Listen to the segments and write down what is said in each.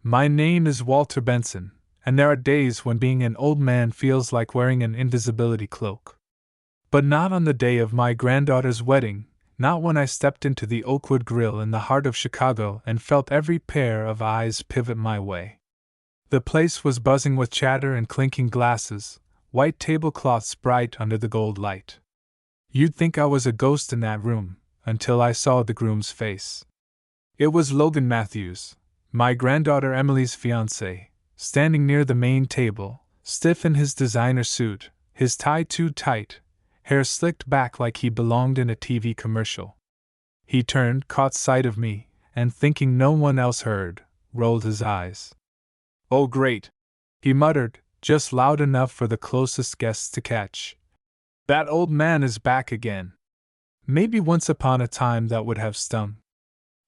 My name is Walter Benson, and there are days when being an old man feels like wearing an invisibility cloak. But not on the day of my granddaughter's wedding, not when I stepped into the Oakwood Grill in the heart of Chicago and felt every pair of eyes pivot my way. The place was buzzing with chatter and clinking glasses, white tablecloths bright under the gold light. You'd think I was a ghost in that room, until I saw the groom's face. It was Logan Matthews, my granddaughter Emily's fiancé, standing near the main table, stiff in his designer suit, his tie too tight, hair slicked back like he belonged in a TV commercial. He turned, caught sight of me, and thinking no one else heard, rolled his eyes. "Oh, great," he muttered, just loud enough for the closest guests to catch. "That old man is back again." Maybe once upon a time that would have stung.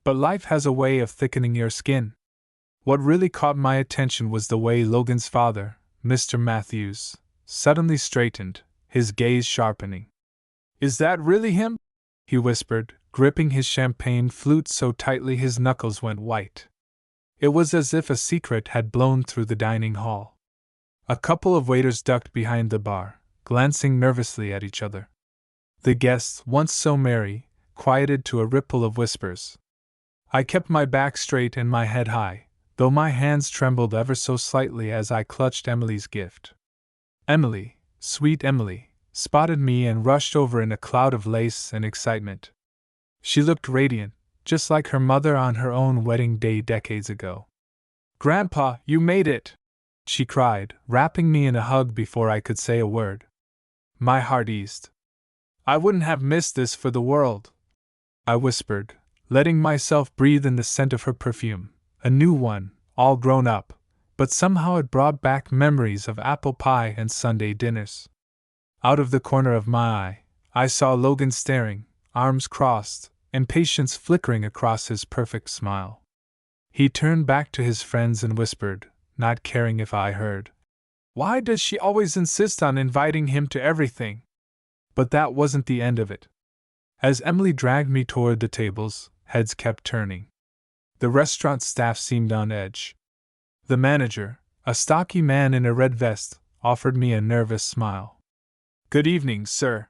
But life has a way of thickening your skin. What really caught my attention was the way Logan's father, Mr. Matthews, suddenly straightened, his gaze sharpening. "Is that really him?" he whispered, gripping his champagne flute so tightly his knuckles went white. It was as if a secret had blown through the dining hall. A couple of waiters ducked behind the bar, glancing nervously at each other. The guests, once so merry, quieted to a ripple of whispers. I kept my back straight and my head high, though my hands trembled ever so slightly as I clutched Emily's gift. Emily, sweet Emily, spotted me and rushed over in a cloud of lace and excitement. She looked radiant, just like her mother on her own wedding day decades ago. "Grandpa, you made it!" she cried, wrapping me in a hug before I could say a word. My heart eased. "I wouldn't have missed this for the world," I whispered, letting myself breathe in the scent of her perfume, a new one, all grown up, but somehow it brought back memories of apple pie and Sunday dinners. Out of the corner of my eye, I saw Logan staring, arms crossed, impatience flickering across his perfect smile. He turned back to his friends and whispered, not caring if I heard, "Why does she always insist on inviting him to everything?" But that wasn't the end of it. As Emily dragged me toward the tables, heads kept turning. The restaurant staff seemed on edge. The manager, a stocky man in a red vest, offered me a nervous smile. "Good evening, sir.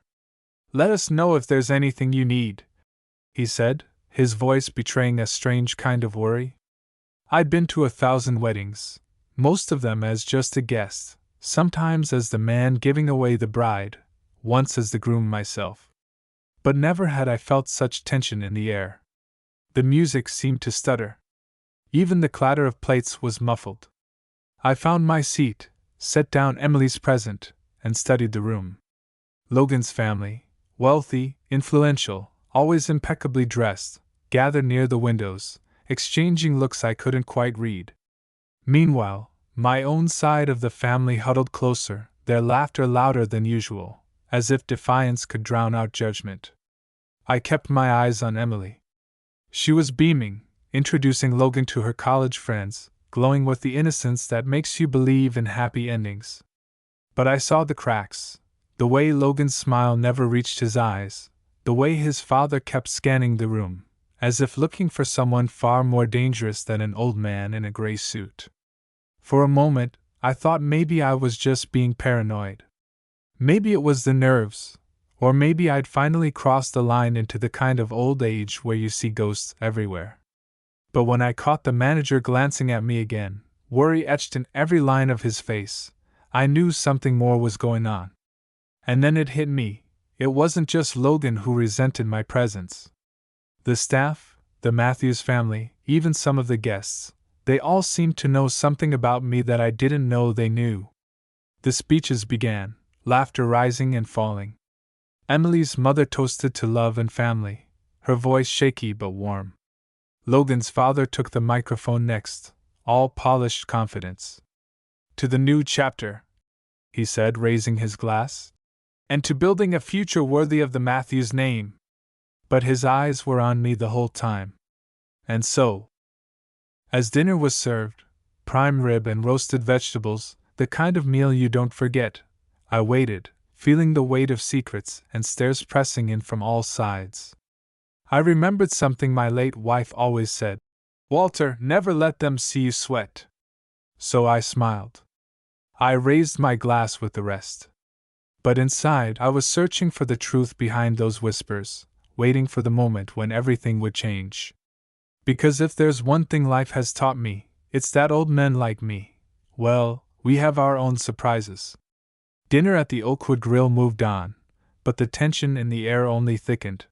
Let us know if there's anything you need," he said, his voice betraying a strange kind of worry. I'd been to 1,000 weddings, most of them as just a guest, sometimes as the man giving away the bride, once as the groom myself. But never had I felt such tension in the air. The music seemed to stutter. Even the clatter of plates was muffled. I found my seat, set down Emily's present, and studied the room. Logan's family, wealthy, influential, always impeccably dressed, gathered near the windows, exchanging looks I couldn't quite read. Meanwhile, my own side of the family huddled closer, their laughter louder than usual, as if defiance could drown out judgment. I kept my eyes on Emily. She was beaming, introducing Logan to her college friends, glowing with the innocence that makes you believe in happy endings. But I saw the cracks, the way Logan's smile never reached his eyes, the way his father kept scanning the room, as if looking for someone far more dangerous than an old man in a gray suit. For a moment, I thought maybe I was just being paranoid. Maybe it was the nerves, or maybe I'd finally crossed the line into the kind of old age where you see ghosts everywhere. But when I caught the manager glancing at me again, worry etched in every line of his face, I knew something more was going on. And then it hit me, it wasn't just Logan who resented my presence. The staff, the Matthews family, even some of the guests, they all seemed to know something about me that I didn't know they knew. The speeches began, laughter rising and falling. Emily's mother toasted to love and family, her voice shaky but warm. Logan's father took the microphone next, all polished confidence. "To the new chapter," he said, raising his glass, "and to building a future worthy of the Matthews name." But his eyes were on me the whole time. And so, as dinner was served, prime rib and roasted vegetables, the kind of meal you don't forget, I waited, feeling the weight of secrets and stares pressing in from all sides. I remembered something my late wife always said. Walter, never let them see you sweat. So I smiled. I raised my glass with the rest. But inside, I was searching for the truth behind those whispers, waiting for the moment when everything would change. Because if there's one thing life has taught me, it's that old men like me, well, we have our own surprises. Dinner at the Oakwood Grill moved on, but the tension in the air only thickened.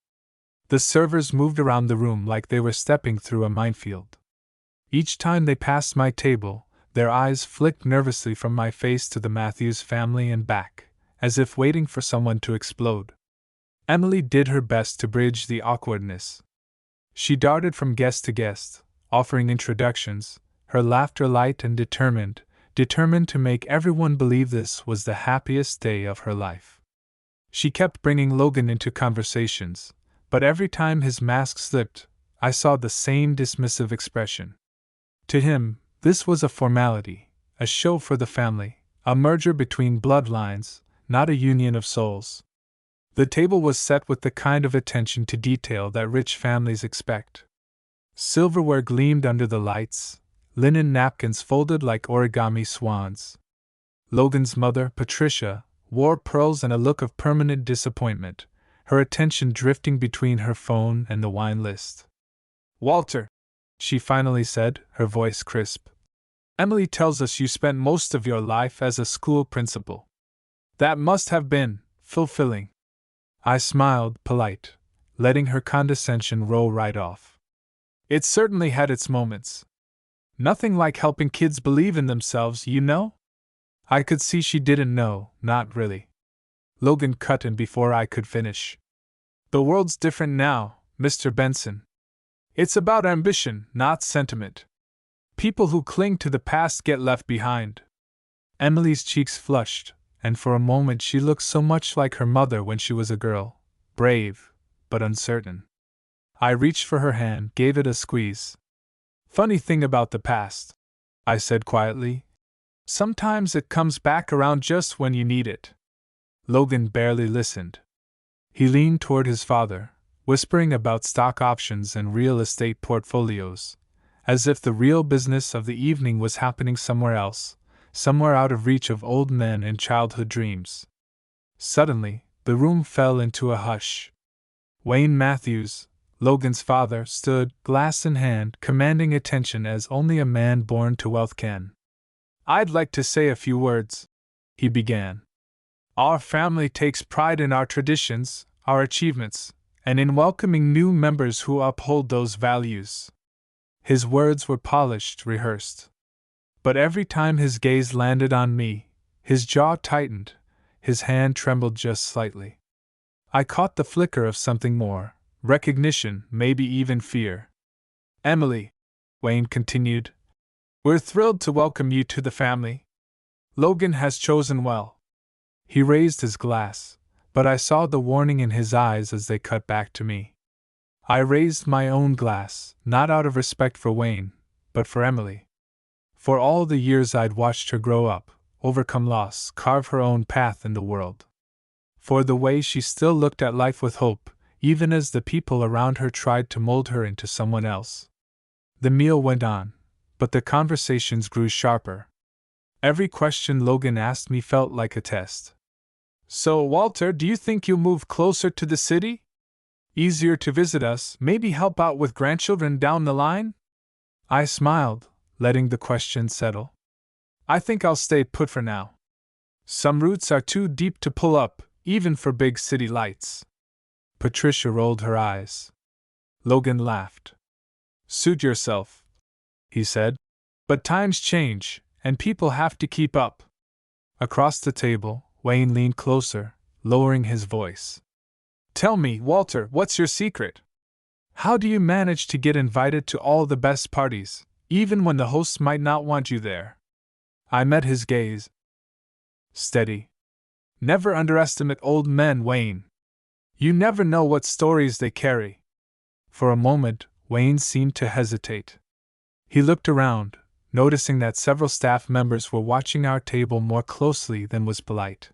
The servers moved around the room like they were stepping through a minefield. Each time they passed my table, their eyes flicked nervously from my face to the Matthews family and back, as if waiting for someone to explode. Emily did her best to bridge the awkwardness. She darted from guest to guest, offering introductions, her laughter light and determined to make everyone believe this was the happiest day of her life. She kept bringing Logan into conversations, but every time his mask slipped, I saw the same dismissive expression. To him, this was a formality, a show for the family, a merger between bloodlines, not a union of souls. The table was set with the kind of attention to detail that rich families expect. Silverware gleamed under the lights, linen napkins folded like origami swans. Logan's mother, Patricia, wore pearls and a look of permanent disappointment, her attention drifting between her phone and the wine list. "Walter," she finally said, her voice crisp, "Emily tells us you spent most of your life as a school principal. That must have been fulfilling." I smiled, polite, letting her condescension roll right off. "It certainly had its moments. Nothing like helping kids believe in themselves, you know?" I could see she didn't know, not really. Logan cut in before I could finish. "The world's different now, Mr. Benson. It's about ambition, not sentiment. People who cling to the past get left behind." Emily's cheeks flushed, and for a moment she looked so much like her mother when she was a girl, brave, but uncertain. I reached for her hand, gave it a squeeze. "Funny thing about the past," I said quietly. "Sometimes it comes back around just when you need it." Logan barely listened. He leaned toward his father, whispering about stock options and real estate portfolios, as if the real business of the evening was happening somewhere else, somewhere out of reach of old men and childhood dreams. Suddenly, the room fell into a hush. Wayne Matthews, Logan's father, stood, glass in hand, commanding attention as only a man born to wealth can. "I'd like to say a few words," he began. "Our family takes pride in our traditions, our achievements, and in welcoming new members who uphold those values." His words were polished, rehearsed. But every time his gaze landed on me, his jaw tightened, his hand trembled just slightly. I caught the flicker of something more, recognition, maybe even fear. "Emily," Wayne continued, "we're thrilled to welcome you to the family. Logan has chosen well." He raised his glass, but I saw the warning in his eyes as they cut back to me. I raised my own glass, not out of respect for Wayne, but for Emily. For all the years I'd watched her grow up, overcome loss, carve her own path in the world. For the way she still looked at life with hope, even as the people around her tried to mold her into someone else. The meal went on, but the conversations grew sharper. Every question Logan asked me felt like a test. "So, Walter, do you think you'll move closer to the city? Easier to visit us, maybe help out with grandchildren down the line?" I smiled, letting the question settle. "I think I'll stay put for now. Some roots are too deep to pull up, even for big city lights." Patricia rolled her eyes. Logan laughed. "Suit yourself," he said. "But times change, and people have to keep up." Across the table, Wayne leaned closer, lowering his voice. "Tell me, Walter, what's your secret? How do you manage to get invited to all the best parties, even when the hosts might not want you there?" I met his gaze. "Steady. Never underestimate old men, Wayne. You never know what stories they carry." For a moment, Wayne seemed to hesitate. He looked around, noticing that several staff members were watching our table more closely than was polite.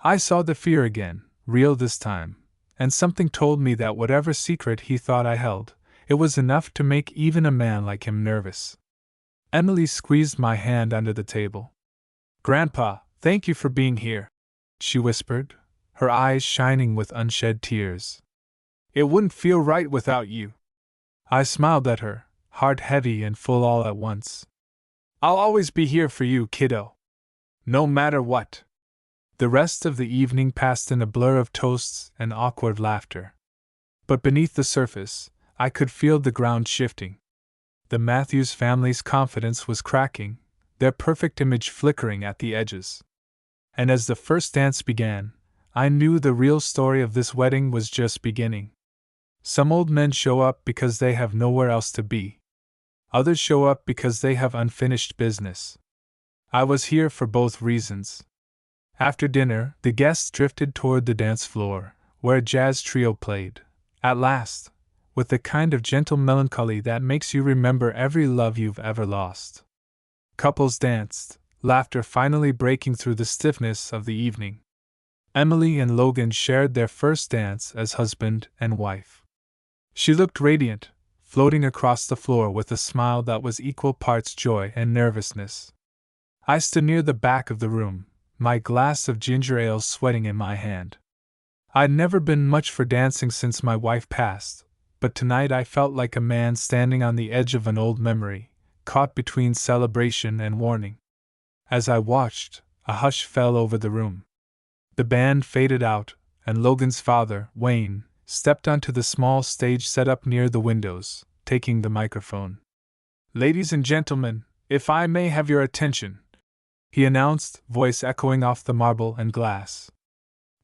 I saw the fear again, real this time, and something told me that whatever secret he thought I held, It was enough to make even a man like him nervous. Emily squeezed my hand under the table. "Grandpa, thank you for being here," she whispered, her eyes shining with unshed tears. "It wouldn't feel right without you." I smiled at her, heart heavy and full all at once. "I'll always be here for you, kiddo. No matter what." The rest of the evening passed in a blur of toasts and awkward laughter. But beneath the surface, I could feel the ground shifting. The Matthews family's confidence was cracking, their perfect image flickering at the edges. And as the first dance began, I knew the real story of this wedding was just beginning. Some old men show up because they have nowhere else to be. Others show up because they have unfinished business. I was here for both reasons. After dinner, the guests drifted toward the dance floor, where a jazz trio played. At last, with the kind of gentle melancholy that makes you remember every love you've ever lost. Couples danced, laughter finally breaking through the stiffness of the evening. Emily and Logan shared their first dance as husband and wife. She looked radiant, floating across the floor with a smile that was equal parts joy and nervousness. I stood near the back of the room, my glass of ginger ale sweating in my hand. I'd never been much for dancing since my wife passed, but tonight I felt like a man standing on the edge of an old memory, caught between celebration and warning. As I watched, a hush fell over the room. The band faded out, and Logan's father, Wayne, stepped onto the small stage set up near the windows, taking the microphone. "Ladies and gentlemen, if I may have your attention," he announced, voice echoing off the marble and glass.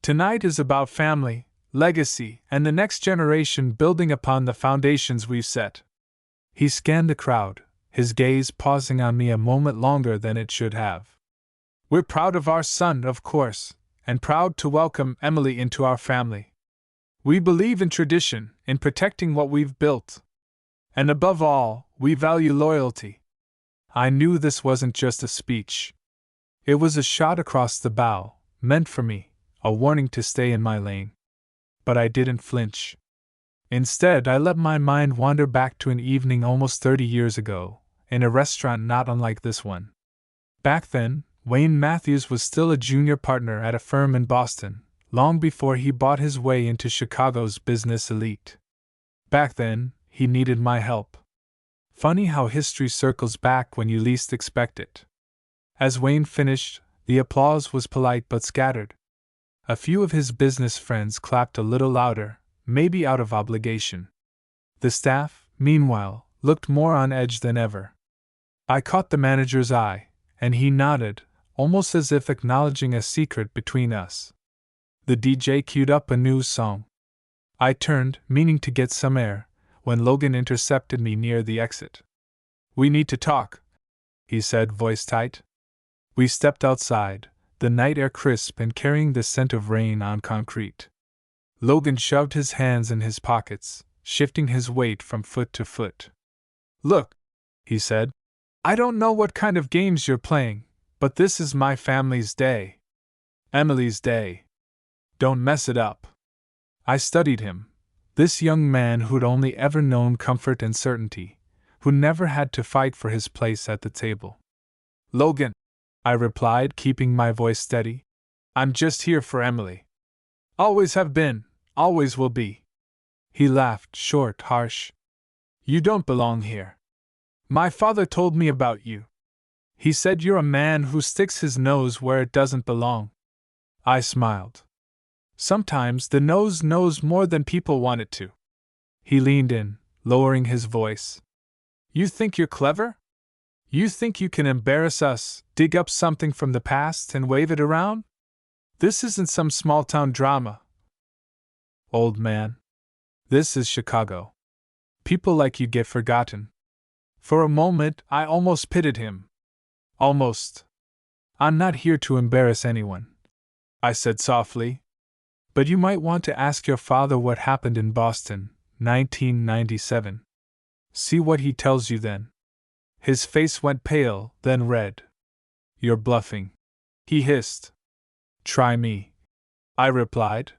"Tonight is about family, legacy, and the next generation building upon the foundations we've set." He scanned the crowd, his gaze pausing on me a moment longer than it should have. "We're proud of our son, of course, and proud to welcome Emily into our family. We believe in tradition, in protecting what we've built. And above all, we value loyalty." I knew this wasn't just a speech. It was a shot across the bow, meant for me, a warning to stay in my lane. But I didn't flinch. Instead, I let my mind wander back to an evening almost 30 years ago, in a restaurant not unlike this one. Back then, Wayne Matthews was still a junior partner at a firm in Boston, long before he bought his way into Chicago's business elite. Back then, he needed my help. Funny how history circles back when you least expect it. As Wayne finished, the applause was polite but scattered. A few of his business friends clapped a little louder, maybe out of obligation. The staff, meanwhile, looked more on edge than ever. I caught the manager's eye, and he nodded, almost as if acknowledging a secret between us. The DJ queued up a new song. I turned, meaning to get some air, when Logan intercepted me near the exit. "We need to talk," he said, voice tight. We stepped outside, the night air crisp and carrying the scent of rain on concrete. Logan shoved his hands in his pockets, shifting his weight from foot to foot. "Look," he said, "I don't know what kind of games you're playing, but this is my family's day. Emily's day. Don't mess it up." I studied him, this young man who'd only ever known comfort and certainty, who never had to fight for his place at the table. "Logan," I replied, keeping my voice steady, "I'm just here for Emily. Always have been, always will be." He laughed, short, harsh. "You don't belong here. My father told me about you. He said you're a man who sticks his nose where it doesn't belong." I smiled. "Sometimes the nose knows more than people want it to." He leaned in, lowering his voice. "You think you're clever? You think you can embarrass us, dig up something from the past and wave it around? This isn't some small-town drama. Old man. This is Chicago. People like you get forgotten." For a moment, I almost pitied him. Almost. "I'm not here to embarrass anyone," I said softly. "But you might want to ask your father what happened in Boston, 1997. See what he tells you then." His face went pale, then red. "You're bluffing," he hissed. "Try me," I replied.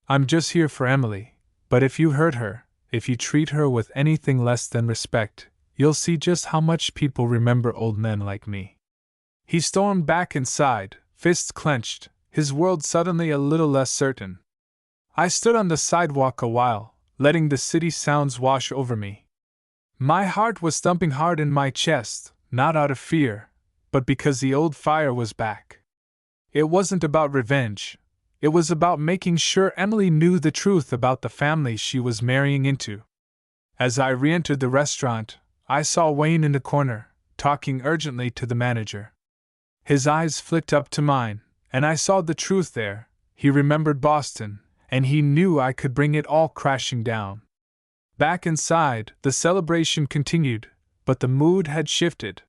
"I'm just here for Emily, but if you hurt her, if you treat her with anything less than respect, you'll see just how much people remember old men like me." He stormed back inside, fists clenched, his world suddenly a little less certain. I stood on the sidewalk a while, letting the city sounds wash over me. My heart was thumping hard in my chest, not out of fear, but because the old fire was back. It wasn't about revenge. It was about making sure Emily knew the truth about the family she was marrying into. As I re-entered the restaurant, I saw Wayne in the corner, talking urgently to the manager. His eyes flicked up to mine, and I saw the truth there. He remembered Boston, and he knew I could bring it all crashing down. Back inside, the celebration continued, but the mood had shifted.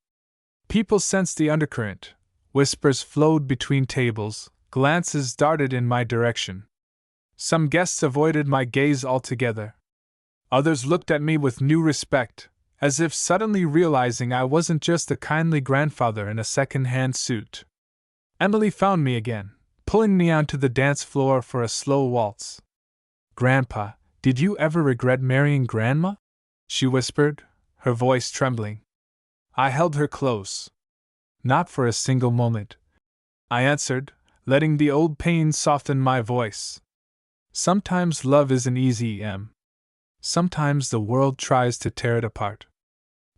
People sensed the undercurrent. Whispers flowed between tables, glances darted in my direction. Some guests avoided my gaze altogether. Others looked at me with new respect, as if suddenly realizing I wasn't just a kindly grandfather in a second-hand suit. Emily found me again, pulling me onto the dance floor for a slow waltz. "Grandpa, did you ever regret marrying Grandma?" she whispered, her voice trembling. I held her close. "Not for a single moment," I answered, letting the old pain soften my voice. "Sometimes love isn't easy, Em. Sometimes the world tries to tear it apart.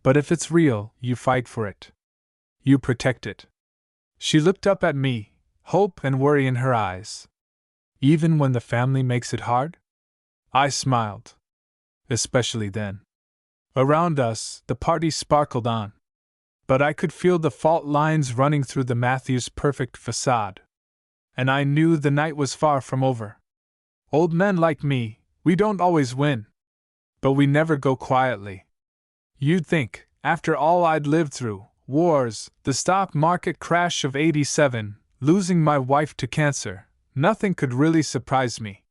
But if it's real, you fight for it. You protect it." She looked up at me, hope and worry in her eyes. "Even when the family makes it hard?" I smiled. "Especially then." Around us, the party sparkled on. But I could feel the fault lines running through the Matthews' perfect facade. And I knew the night was far from over. Old men like me, we don't always win. But we never go quietly. You'd think, after all I'd lived through, wars, the stock market crash of '87, losing my wife to cancer, nothing could really surprise me.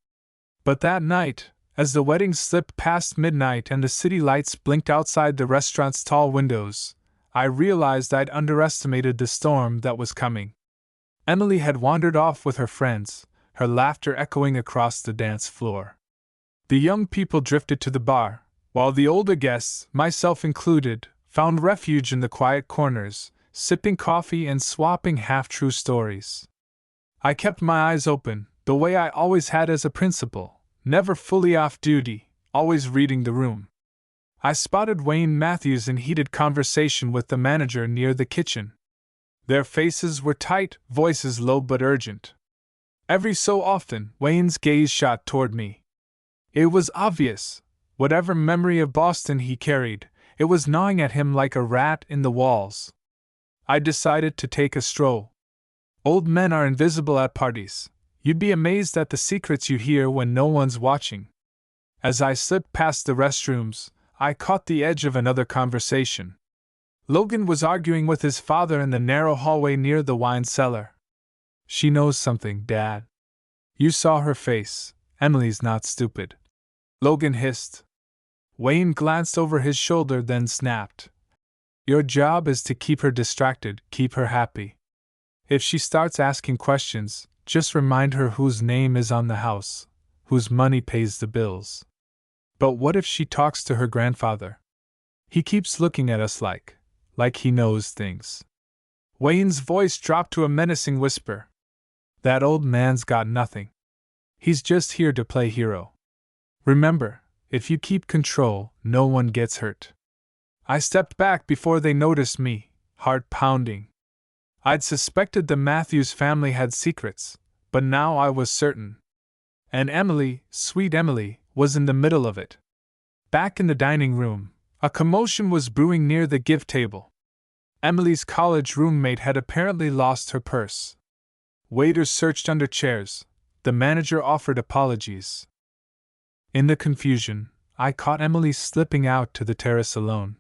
But that night, as the wedding slipped past midnight and the city lights blinked outside the restaurant's tall windows, I realized I'd underestimated the storm that was coming. Emily had wandered off with her friends, her laughter echoing across the dance floor. The young people drifted to the bar, while the older guests, myself included, found refuge in the quiet corners, sipping coffee and swapping half-true stories. I kept my eyes open, the way I always had as a principal, never fully off duty, always reading the room. I spotted Wayne Matthews in heated conversation with the manager near the kitchen. Their faces were tight, voices low but urgent. Every so often, Wayne's gaze shot toward me. It was obvious. Whatever memory of Boston he carried, it was gnawing at him like a rat in the walls. I decided to take a stroll. Old men are invisible at parties. You'd be amazed at the secrets you hear when no one's watching. As I slipped past the restrooms, I caught the edge of another conversation. Logan was arguing with his father in the narrow hallway near the wine cellar. "She knows something, Dad. You saw her face. Emily's not stupid," Logan hissed. Wayne glanced over his shoulder then snapped. "Your job is to keep her distracted, keep her happy. If she starts asking questions, just remind her whose name is on the house, whose money pays the bills." "But what if she talks to her grandfather? He keeps looking at us like he knows things." Wayne's voice dropped to a menacing whisper. "That old man's got nothing. He's just here to play hero. Remember, if you keep control, no one gets hurt." I stepped back before they noticed me, heart pounding. I'd suspected the Matthews family had secrets, but now I was certain. And Emily, sweet Emily, was in the middle of it. Back in the dining room, a commotion was brewing near the gift table. Emily's college roommate had apparently lost her purse. Waiters searched under chairs. The manager offered apologies. In the confusion, I caught Emily slipping out to the terrace alone.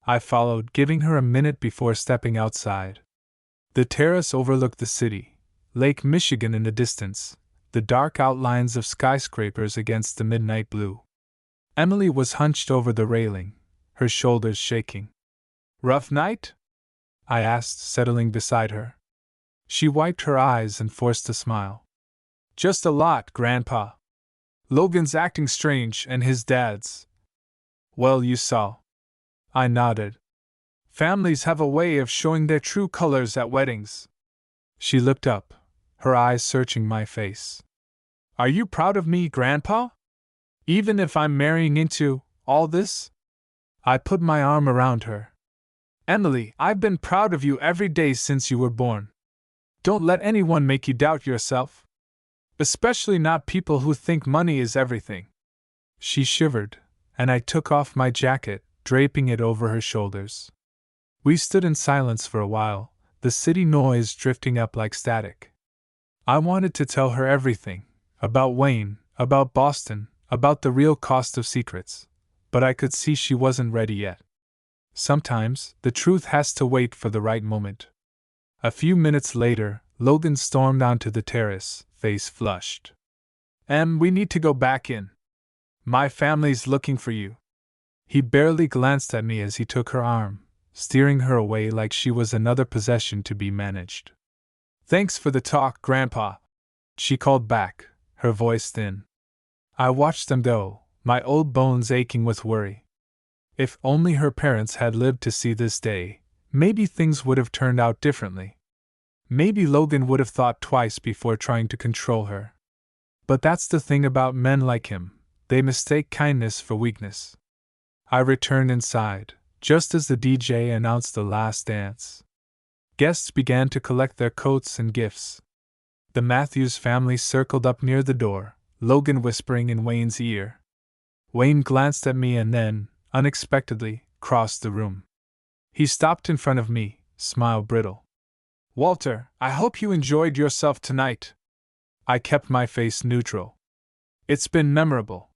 I followed, giving her a minute before stepping outside. The terrace overlooked the city, Lake Michigan in the distance, the dark outlines of skyscrapers against the midnight blue. Emily was hunched over the railing, her shoulders shaking. "Rough night?" I asked, settling beside her. She wiped her eyes and forced a smile. "Just a lot, Grandpa." Logan's acting strange and his dad's. Well, you saw. I nodded. Families have a way of showing their true colors at weddings. She looked up, her eyes searching my face. Are you proud of me, Grandpa? Even if I'm marrying into all this? I put my arm around her. Emily, I've been proud of you every day since you were born. Don't let anyone make you doubt yourself. Especially not people who think money is everything. She shivered, and I took off my jacket, draping it over her shoulders. We stood in silence for a while, the city noise drifting up like static. I wanted to tell her everything, about Wayne, about Boston, about the real cost of secrets, but I could see she wasn't ready yet. Sometimes, the truth has to wait for the right moment. A few minutes later, Logan stormed onto the terrace, face flushed. We need to go back in. My family's looking for you. He barely glanced at me as he took her arm, steering her away like she was another possession to be managed. Thanks for the talk, Grandpa, she called back, her voice thin. I watched them go, my old bones aching with worry. If only her parents had lived to see this day, maybe things would have turned out differently. Maybe Logan would have thought twice before trying to control her. But that's the thing about men like him, they mistake kindness for weakness. I returned inside, just as the DJ announced the last dance. Guests began to collect their coats and gifts. The Matthews family circled up near the door, Logan whispering in Wayne's ear. Wayne glanced at me and then, unexpectedly, crossed the room. He stopped in front of me, smile brittle. Walter, I hope you enjoyed yourself tonight. I kept my face neutral. It's been memorable.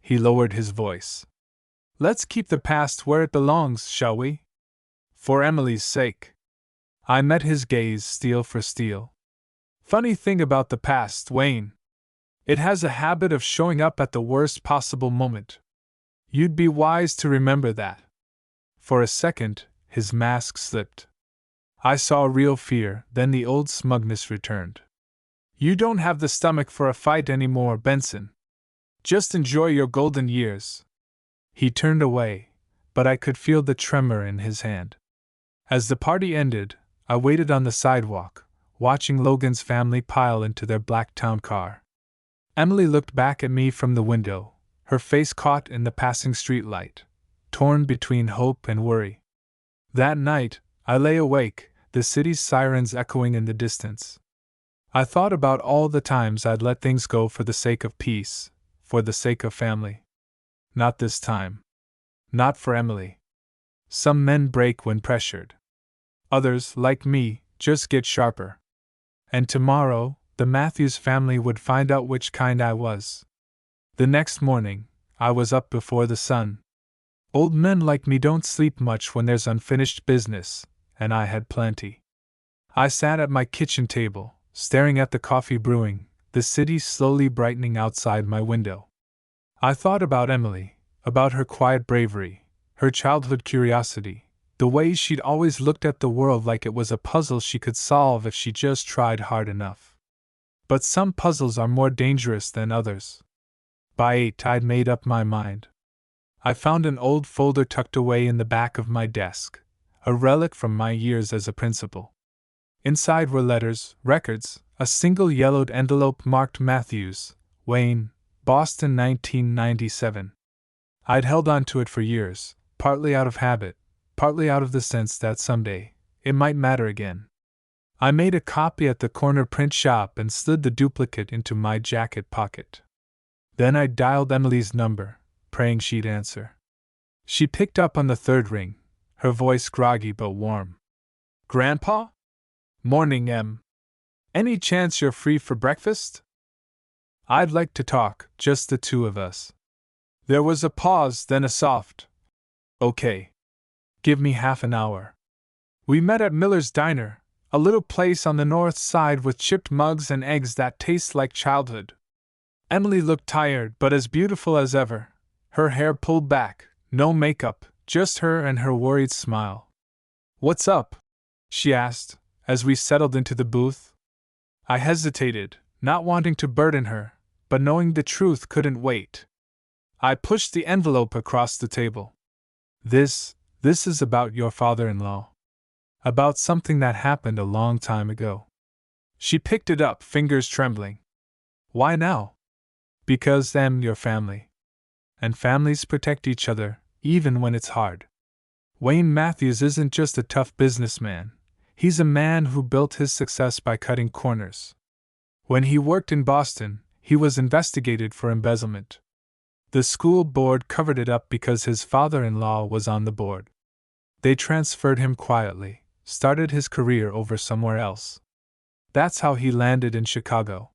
He lowered his voice. Let's keep the past where it belongs, shall we? For Emily's sake. I met his gaze steel for steel. Funny thing about the past, Wayne. It has a habit of showing up at the worst possible moment. You'd be wise to remember that. For a second, his mask slipped. I saw real fear, then the old smugness returned. You don't have the stomach for a fight anymore, Benson. Just enjoy your golden years. He turned away, but I could feel the tremor in his hand. As the party ended, I waited on the sidewalk, watching Logan's family pile into their black town car. Emily looked back at me from the window, her face caught in the passing streetlight, torn between hope and worry. That night, I lay awake, the city's sirens echoing in the distance. I thought about all the times I'd let things go for the sake of peace, for the sake of family. Not this time. Not for Emily. Some men break when pressured. Others, like me, just get sharper. And tomorrow, the Matthews family would find out which kind I was. The next morning, I was up before the sun. Old men like me don't sleep much when there's unfinished business, and I had plenty. I sat at my kitchen table, staring at the coffee brewing, the city slowly brightening outside my window. I thought about Emily, about her quiet bravery, her childhood curiosity, the way she'd always looked at the world like it was a puzzle she could solve if she just tried hard enough. But some puzzles are more dangerous than others. By 8, I'd made up my mind. I found an old folder tucked away in the back of my desk, a relic from my years as a principal. Inside were letters, records, a single yellowed envelope marked Matthews, Wayne, Boston 1997. I'd held on to it for years, partly out of habit, partly out of the sense that someday, it might matter again. I made a copy at the corner print shop and slid the duplicate into my jacket pocket. Then I dialed Emily's number, praying she'd answer. She picked up on the third ring, her voice groggy but warm. Grandpa? Morning, Em. Any chance you're free for breakfast? I'd like to talk, just the two of us. There was a pause, then a soft, okay. Give me half an hour. We met at Miller's Diner, a little place on the north side with chipped mugs and eggs that taste like childhood. Emily looked tired but as beautiful as ever, her hair pulled back, no makeup, just her and her worried smile. What's up? She asked, as we settled into the booth. I hesitated, not wanting to burden her, but knowing the truth couldn't wait. I pushed the envelope across the table. This is about your father-in-law. About something that happened a long time ago. She picked it up, fingers trembling. Why now? Because them your family. And families protect each other, even when it's hard. Wayne Matthews isn't just a tough businessman, he's a man who built his success by cutting corners. When he worked in Boston, he was investigated for embezzlement. The school board covered it up because his father-in-law was on the board. They transferred him quietly, started his career over somewhere else. That's how he landed in Chicago.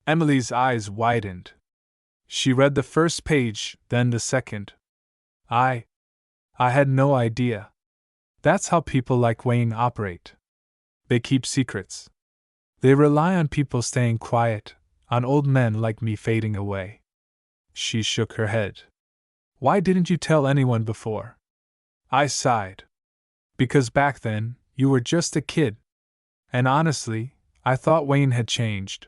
Emily's eyes widened. She read the first page, then the second. I had no idea. That's how people like Wayne operate. They keep secrets. They rely on people staying quiet, on old men like me fading away. She shook her head. Why didn't you tell anyone before? I sighed. Because back then, you were just a kid. And honestly, I thought Wayne had changed.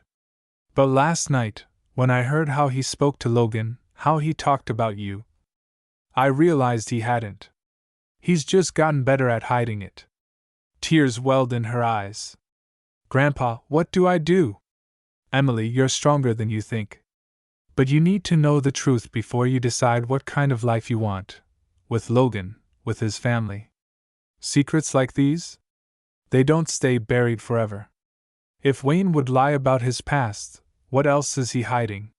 But last night, when I heard how he spoke to Logan, how he talked about you, I realized he hadn't. He's just gotten better at hiding it. Tears welled in her eyes. Grandpa, what do I do? Emily, you're stronger than you think. But you need to know the truth before you decide what kind of life you want. With Logan, with his family. Secrets like these? They don't stay buried forever. If Wayne would lie about his past, what else is he hiding?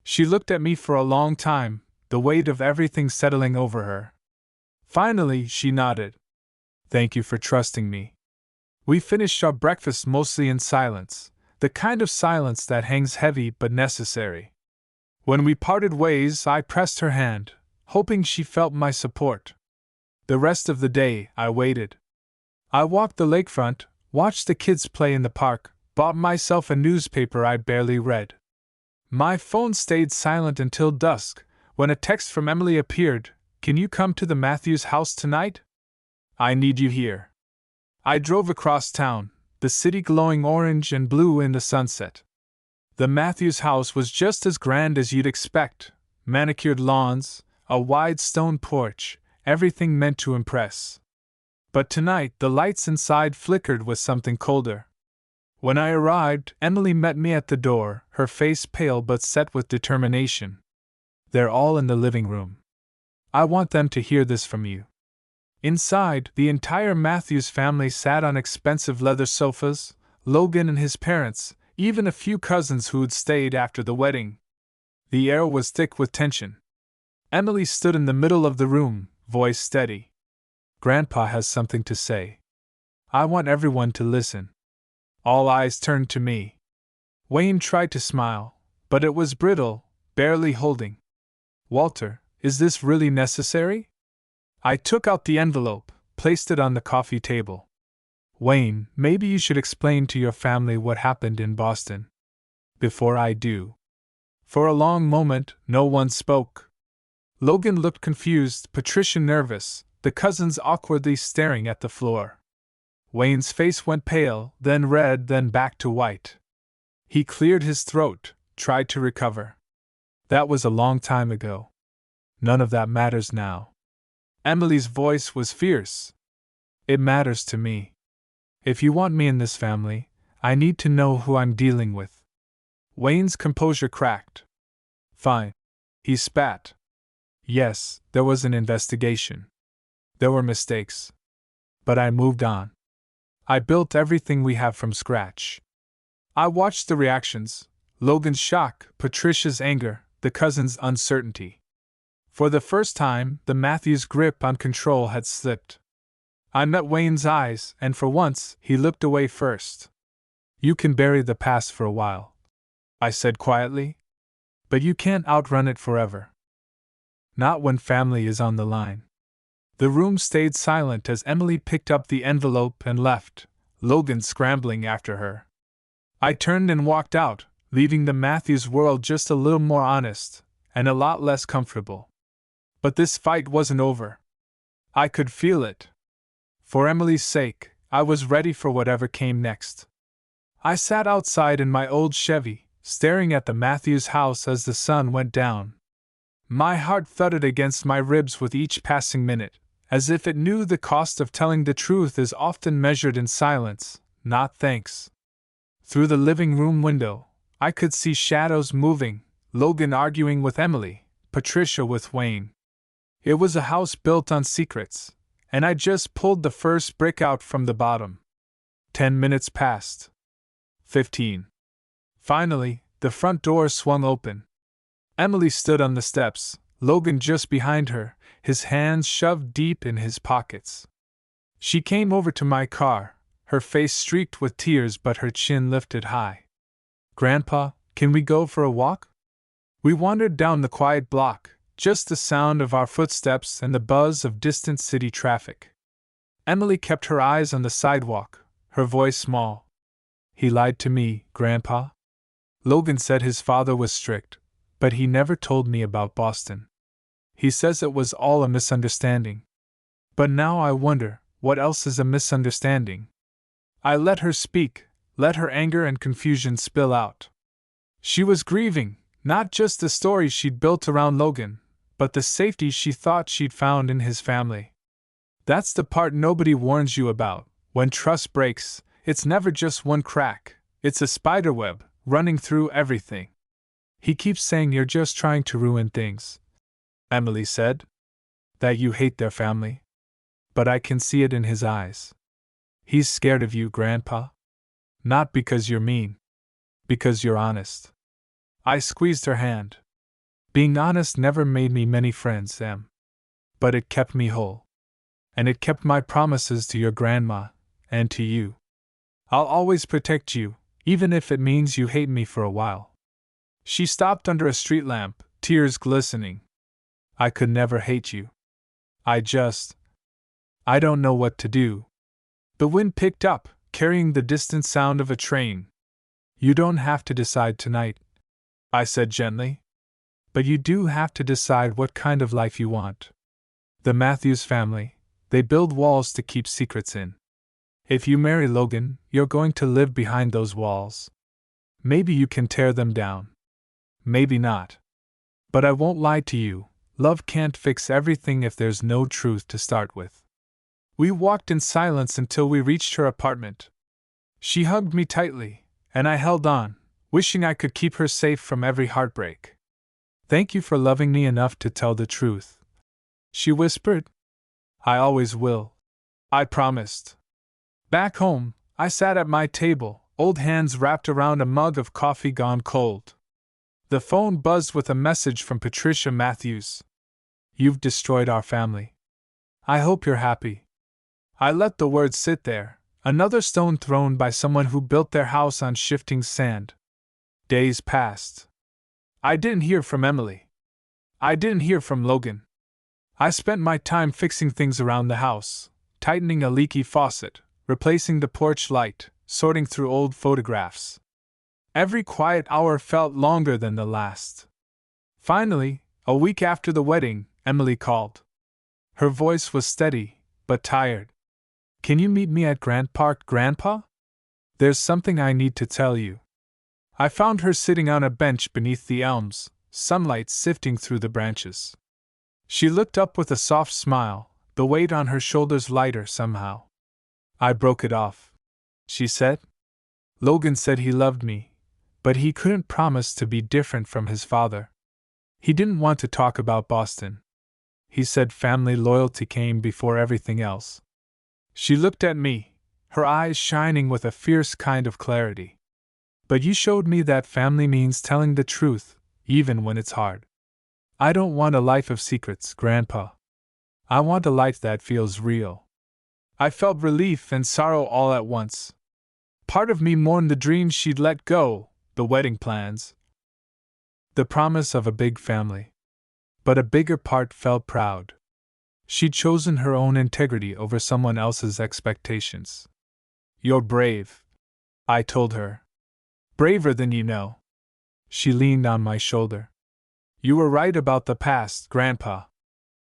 She looked at me for a long time, the weight of everything settling over her. Finally, she nodded. Thank you for trusting me. We finished our breakfast mostly in silence, the kind of silence that hangs heavy but necessary. When we parted ways, I pressed her hand, hoping she felt my support. The rest of the day, I waited. I walked the lakefront, watched the kids play in the park, bought myself a newspaper I barely read. My phone stayed silent until dusk, when a text from Emily appeared. Can you come to the Matthews house tonight? I need you here. I drove across town, the city glowing orange and blue in the sunset. The Matthews house was just as grand as you'd expect, manicured lawns, a wide stone porch, everything meant to impress. But tonight the lights inside flickered with something colder. When I arrived, Emily met me at the door, her face pale but set with determination. They're all in the living room. I want them to hear this from you. Inside, the entire Matthews family sat on expensive leather sofas, Logan and his parents, even a few cousins who'd stayed after the wedding. The air was thick with tension. Emily stood in the middle of the room, voice steady. Grandpa has something to say. I want everyone to listen. All eyes turned to me. Wayne tried to smile, but it was brittle, barely holding. Walter, is this really necessary? I took out the envelope, placed it on the coffee table. Wayne, maybe you should explain to your family what happened in Boston. Before I do. For a long moment, no one spoke. Logan looked confused, Patricia nervous, the cousins awkwardly staring at the floor. Wayne's face went pale, then red, then back to white. He cleared his throat, tried to recover. That was a long time ago. None of that matters now. Emily's voice was fierce. It matters to me. If you want me in this family, I need to know who I'm dealing with. Wayne's composure cracked. Fine. He spat. Yes, there was an investigation. There were mistakes. But I moved on. I built everything we have from scratch. I watched the reactions, Logan's shock, Patricia's anger, the cousins' uncertainty. For the first time, the Matthews' grip on control had slipped. I met Wayne's eyes, and for once, he looked away first. You can bury the past for a while, I said quietly. But you can't outrun it forever. Not when family is on the line. The room stayed silent as Emily picked up the envelope and left, Logan scrambling after her. I turned and walked out, leaving the Matthews world just a little more honest, and a lot less comfortable. But this fight wasn't over. I could feel it. For Emily's sake, I was ready for whatever came next. I sat outside in my old Chevy, staring at the Matthews house as the sun went down. My heart thudded against my ribs with each passing minute, as if it knew the cost of telling the truth is often measured in silence, not thanks. Through the living room window, I could see shadows moving, Logan arguing with Emily, Patricia with Wayne. It was a house built on secrets, and I just pulled the first brick out from the bottom. 10 minutes passed. 15. Finally, the front door swung open. Emily stood on the steps, Logan just behind her, his hands shoved deep in his pockets. She came over to my car, her face streaked with tears but her chin lifted high. "Grandpa, can we go for a walk?" We wandered down the quiet block, just the sound of our footsteps and the buzz of distant city traffic. Emily kept her eyes on the sidewalk, her voice small. "He lied to me, Grandpa." Logan said his father was strict, but he never told me about Boston. He says it was all a misunderstanding. But now I wonder, what else is a misunderstanding? I let her speak, let her anger and confusion spill out. She was grieving, not just the story she'd built around Logan, but the safety she thought she'd found in his family. That's the part nobody warns you about. When trust breaks, it's never just one crack, it's a spiderweb, running through everything. "He keeps saying you're just trying to ruin things," Emily said. "That you hate their family. But I can see it in his eyes. He's scared of you, Grandpa. Not because you're mean. Because you're honest." I squeezed her hand. "Being honest never made me many friends, Em. But it kept me whole. And it kept my promises to your grandma, and to you. I'll always protect you, even if it means you hate me for a while." She stopped under a street lamp, tears glistening. "I could never hate you. I don't know what to do." The wind picked up, carrying the distant sound of a train. "You don't have to decide tonight," I said gently. "But you do have to decide what kind of life you want. The Matthews family, they build walls to keep secrets in. If you marry Logan, you're going to live behind those walls. Maybe you can tear them down. Maybe not. But I won't lie to you, love can't fix everything if there's no truth to start with." We walked in silence until we reached her apartment. She hugged me tightly, and I held on, wishing I could keep her safe from every heartbreak. "Thank you for loving me enough to tell the truth," she whispered. "I always will," I promised. Back home, I sat at my table, old hands wrapped around a mug of coffee gone cold. The phone buzzed with a message from Patricia Matthews. "You've destroyed our family. I hope you're happy." I let the words sit there, another stone thrown by someone who built their house on shifting sand. Days passed. I didn't hear from Emily. I didn't hear from Logan. I spent my time fixing things around the house, tightening a leaky faucet, replacing the porch light, sorting through old photographs. Every quiet hour felt longer than the last. Finally, a week after the wedding, Emily called. Her voice was steady, but tired. "Can you meet me at Grant Park, Grandpa? There's something I need to tell you." I found her sitting on a bench beneath the elms, sunlight sifting through the branches. She looked up with a soft smile, the weight on her shoulders lighter somehow. "I broke it off," she said. "Logan said he loved me, but he couldn't promise to be different from his father. He didn't want to talk about Boston. He said family loyalty came before everything else." She looked at me, her eyes shining with a fierce kind of clarity. "But you showed me that family means telling the truth, even when it's hard. I don't want a life of secrets, Grandpa. I want a life that feels real." I felt relief and sorrow all at once. Part of me mourned the dreams she'd let go, the wedding plans, the promise of a big family. But a bigger part felt proud. She'd chosen her own integrity over someone else's expectations. "You're brave," I told her. "Braver than you know." She leaned on my shoulder. "You were right about the past, Grandpa.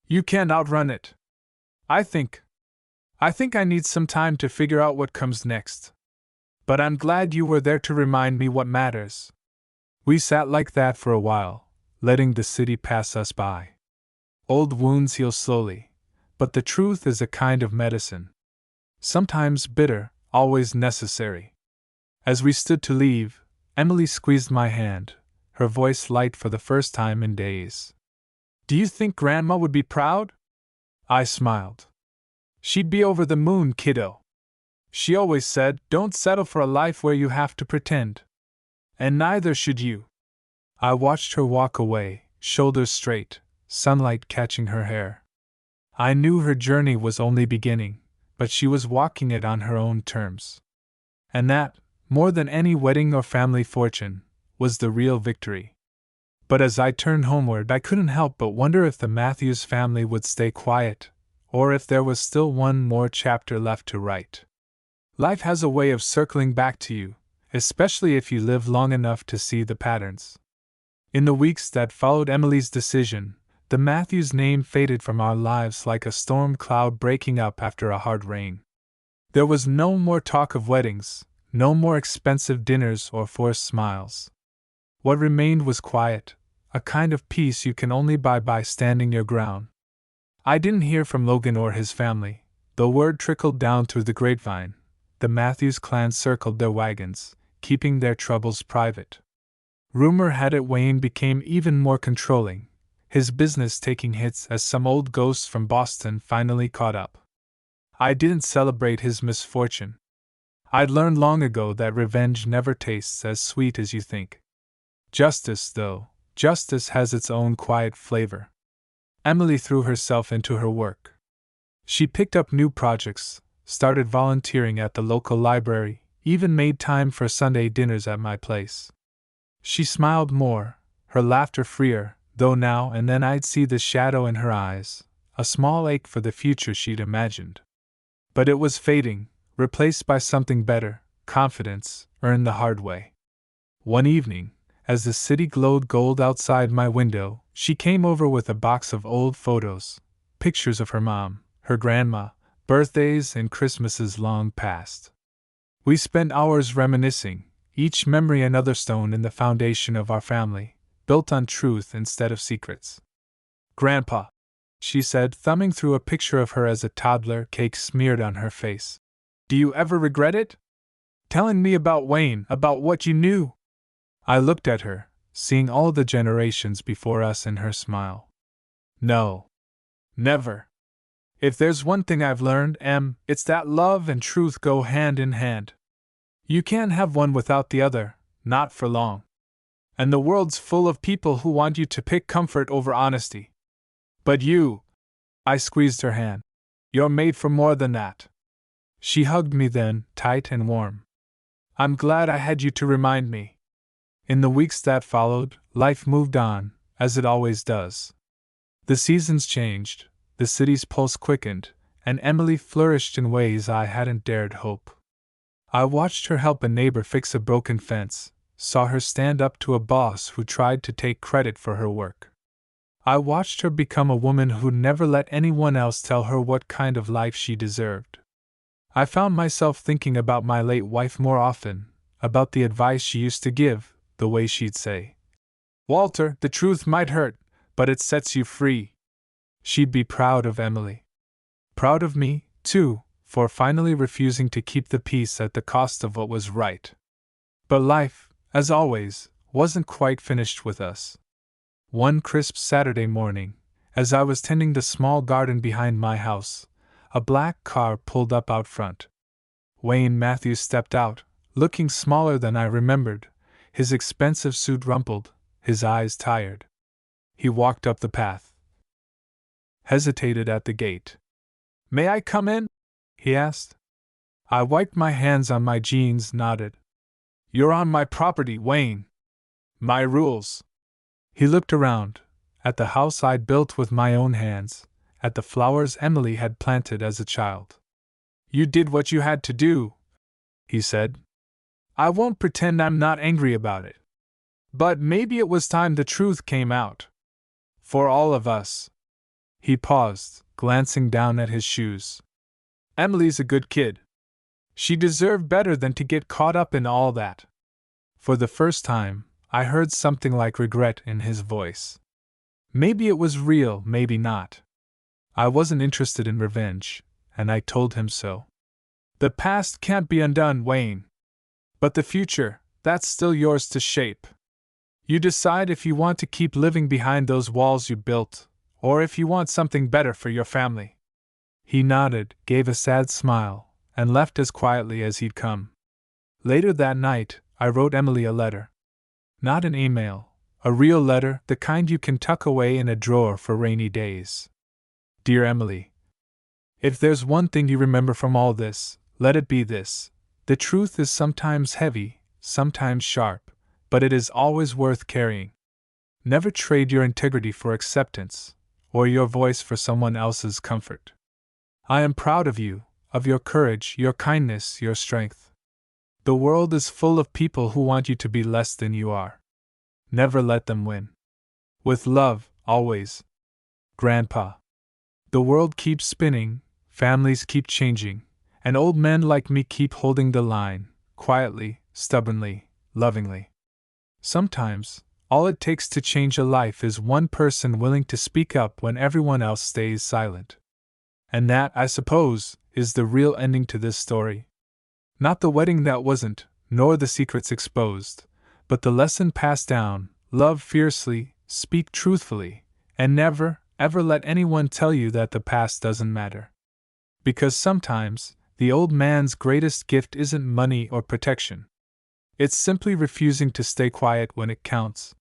You can't outrun it. I think I need some time to figure out what comes next. But I'm glad you were there to remind me what matters." We sat like that for a while, letting the city pass us by. Old wounds heal slowly, but the truth is a kind of medicine. Sometimes bitter, always necessary. As we stood to leave, Emily squeezed my hand, her voice light for the first time in days. "Do you think Grandma would be proud?" I smiled. "She'd be over the moon, kiddo. She always said, 'Don't settle for a life where you have to pretend.' And neither should you." I watched her walk away, shoulders straight, sunlight catching her hair. I knew her journey was only beginning, but she was walking it on her own terms. And that, more than any wedding or family fortune, was the real victory. But as I turned homeward, I couldn't help but wonder if the Matthews family would stay quiet, or if there was still one more chapter left to write. Life has a way of circling back to you, especially if you live long enough to see the patterns. In the weeks that followed Emily's decision, the Matthews name faded from our lives like a storm cloud breaking up after a hard rain. There was no more talk of weddings, no more expensive dinners or forced smiles. What remained was quiet, a kind of peace you can only buy by standing your ground. I didn't hear from Logan or his family, though word trickled down through the grapevine. The Matthews clan circled their wagons, keeping their troubles private. Rumor had it Wayne became even more controlling, his business taking hits as some old ghosts from Boston finally caught up. I didn't celebrate his misfortune. I'd learned long ago that revenge never tastes as sweet as you think. Justice has its own quiet flavor. Emily threw herself into her work. She picked up new projects, started volunteering at the local library, even made time for Sunday dinners at my place. She smiled more, her laughter freer, though now and then I'd see the shadow in her eyes, a small ache for the future she'd imagined. But it was fading, replaced by something better, confidence, earned the hard way. One evening, as the city glowed gold outside my window, she came over with a box of old photos, pictures of her mom, her grandma, birthdays and Christmases long past. We spent hours reminiscing, each memory another stone in the foundation of our family, built on truth instead of secrets. "Grandpa," she said, thumbing through a picture of her as a toddler, cake smeared on her face. "Do you ever regret it? Telling me about Wayne, about what you knew?" I looked at her, seeing all the generations before us in her smile. "No. Never. If there's one thing I've learned, Em, it's that love and truth go hand in hand. You can't have one without the other, not for long. And the world's full of people who want you to pick comfort over honesty. But you," I squeezed her hand, "you're made for more than that." She hugged me then, tight and warm. "I'm glad I had you to remind me." In the weeks that followed, life moved on, as it always does. The seasons changed, the city's pulse quickened, and Emily flourished in ways I hadn't dared hope. I watched her help a neighbor fix a broken fence, saw her stand up to a boss who tried to take credit for her work. I watched her become a woman who'd never let anyone else tell her what kind of life she deserved. I found myself thinking about my late wife more often, about the advice she used to give, the way she'd say, "Walter, the truth might hurt, but it sets you free." She'd be proud of Emily. Proud of me, too, for finally refusing to keep the peace at the cost of what was right. But life, as always, wasn't quite finished with us. One crisp Saturday morning, as I was tending the small garden behind my house, a black car pulled up out front. Wayne Matthews stepped out, looking smaller than I remembered, his expensive suit rumpled, his eyes tired. He walked up the path, hesitated at the gate. "May I come in?" he asked. I wiped my hands on my jeans, nodded. "You're on my property, Wayne. My rules." He looked around, at the house I'd built with my own hands, at the flowers Emily had planted as a child. "You did what you had to do," he said. "I won't pretend I'm not angry about it. But maybe it was time the truth came out. For all of us." He paused, glancing down at his shoes. "Emily's a good kid. She deserved better than to get caught up in all that." For the first time, I heard something like regret in his voice. Maybe it was real, maybe not. I wasn't interested in revenge, and I told him so. The past can't be undone, Wayne. But the future, that's still yours to shape. You decide if you want to keep living behind those walls you built, or if you want something better for your family. He nodded, gave a sad smile, and left as quietly as he'd come. Later that night, I wrote Emily a letter. Not an email, a real letter, the kind you can tuck away in a drawer for rainy days. Dear Emily, if there's one thing you remember from all this, let it be this. The truth is sometimes heavy, sometimes sharp, but it is always worth carrying. Never trade your integrity for acceptance, or your voice for someone else's comfort. I am proud of you, of your courage, your kindness, your strength. The world is full of people who want you to be less than you are. Never let them win. With love, always. Grandpa. The world keeps spinning, families keep changing, and old men like me keep holding the line, quietly, stubbornly, lovingly. Sometimes, all it takes to change a life is one person willing to speak up when everyone else stays silent. And that, I suppose, is the real ending to this story. Not the wedding that wasn't, nor the secrets exposed, but the lesson passed down: love fiercely, speak truthfully, and never, ever let anyone tell you that the past doesn't matter. Because sometimes, the old man's greatest gift isn't money or protection. It's simply refusing to stay quiet when it counts.